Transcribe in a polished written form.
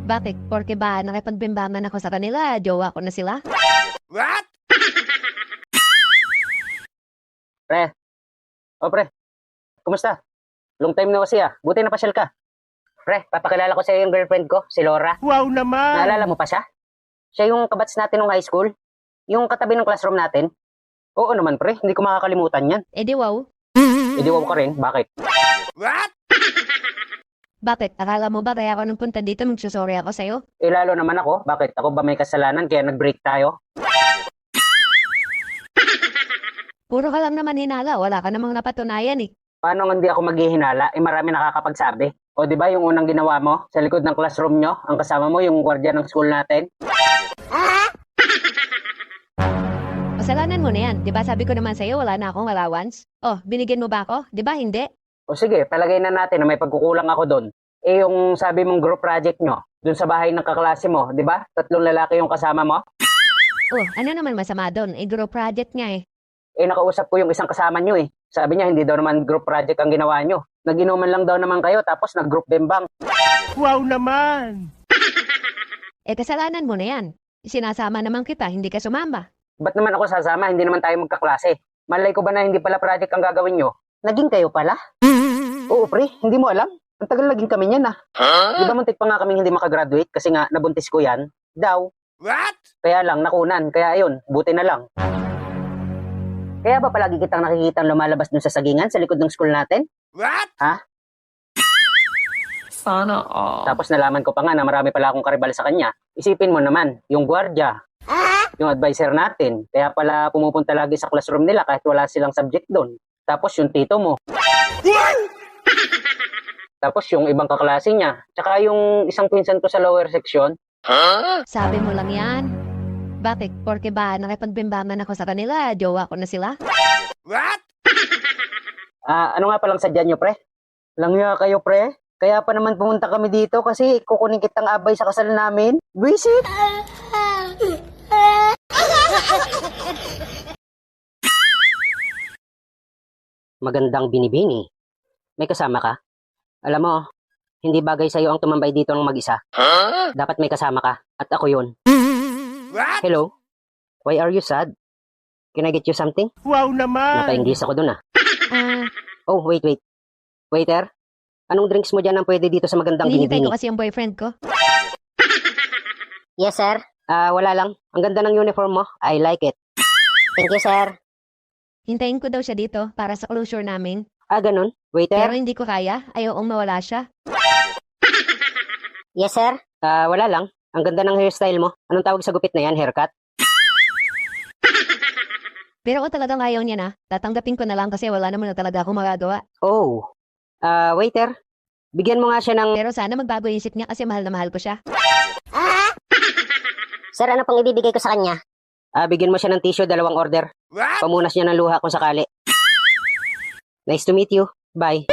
Bakit? Porke ba nakipagbimbangan ako sa kanila, jowa ko na sila? What? Pre. O pre. Kumusta? Long time no kasi ah. Buti napasyal ka. Pre, papakilala ko sa iyo yung girlfriend ko, si Laura. Wow naman! Naalala mo pa siya? Siya yung kabats natin nung high school. Yung katabi ng classroom natin. Oo naman pre, hindi ko makakalimutan yan. Eh di wow. Hindi ko ka rin, bakit? What? Bakit? Akala mo ba kaya ako nung punta dito magsusorry ako sa'yo? Eh lalo naman ako, bakit? Ako ba may kasalanan kaya nag-break tayo? Puro ka lang naman hinala, wala ka namang napatunayan eh. Paano nga hindi ako maghihinala? Eh marami nakakapagsabi. O di ba yung unang ginawa mo sa likod ng classroom nyo, ang kasama mo yung gwardiya ng school natin? Kasalanan mo na yan. Di ba sabi ko naman sa'yo wala na akong allowance? Oh, binigyan mo ba ako? Di ba hindi? O sige, palagay na natin na may pagkukulang ako doon. Eh yung sabi mong group project nyo, doon sa bahay ng kaklase mo, di ba? 3 lalaki yung kasama mo. Oh, ano naman masama doon? Eh, group project nga eh. Eh nakausap ko yung isang kasama nyo eh. Sabi niya hindi daw naman group project ang ginawa nyo. Nag-inuman lang daw naman kayo tapos nag-group bimbang. Wow naman! Eh, kasalanan mo na yan. Sinasama naman kita, hindi ka sumama. Ba't naman ako sasama? Hindi naman tayo magkaklase. Malay ko ba na hindi pala project ang gagawin nyo? Naging kayo pala? Oo pre, hindi mo alam. Ang tagal naging kami niyan ah. Di ba muntik pa nga kaming hindi makagraduate kasi nga nabuntis ko yan? Daw. What? Kaya lang nakunan. Kaya ayun, buti na lang. Kaya ba palagi kitang nakikitang lumalabas dun sa sagingan sa likod ng school natin? What? Sana all. Tapos nalaman ko pa nga na marami pala akong karibal sa kanya. Isipin mo naman, yung gwardiya, yung advisor natin. Kaya pala pumupunta lagi sa classroom nila kahit wala silang subject doon. Tapos yung tito mo. Tapos yung ibang kaklase niya. Tsaka yung isang pinsan ko sa lower section. Sabi mo lang yan. Bakit? Porke ba nakipagbimbangan ako sa kanila, jowa ko na sila? What? Ano nga palang sadya nyo, pre? Langya kayo, pre? Kaya pa naman pumunta kami dito kasi kukunin kitang abay sa kasal namin. Visit! Magandang binibini. May kasama ka? Alam mo, hindi bagay sa'yo ang tumambay dito ng mag-isa. Dapat may kasama ka. At ako yun. What? Hello? Why are you sad? Can I get you something? Wow naman! Naka-English ako dun ah. Oh, wait. Waiter? Anong drinks mo dyan ang pwede dito sa magandang Hinihintay binibini? ko kasi yung boyfriend ko. Yes, sir. Wala lang. Ang ganda ng uniform mo. I like it. Thank you, sir. Hintayin ko daw siya dito para sa closure namin. Ganun. Waiter? Pero hindi ko kaya. Ayokong mawala siya. Yes, sir. Wala lang. Ang ganda ng hairstyle mo. Anong tawag sa gupit na yan? Haircut? Pero kung talagang ayaw niya na, tatanggapin ko na lang kasi wala naman na talaga akong magagawa. Oh. Waiter? Bigyan mo nga siya ng... Pero sana magbago isip niya kasi mahal na mahal ko siya. Sir, ano pang ibibigay ko sa kanya? Bigyan mo siya ng tissue, 2 order. What? Pamunas niya ng luha kung sakali. Nice to meet you. Bye.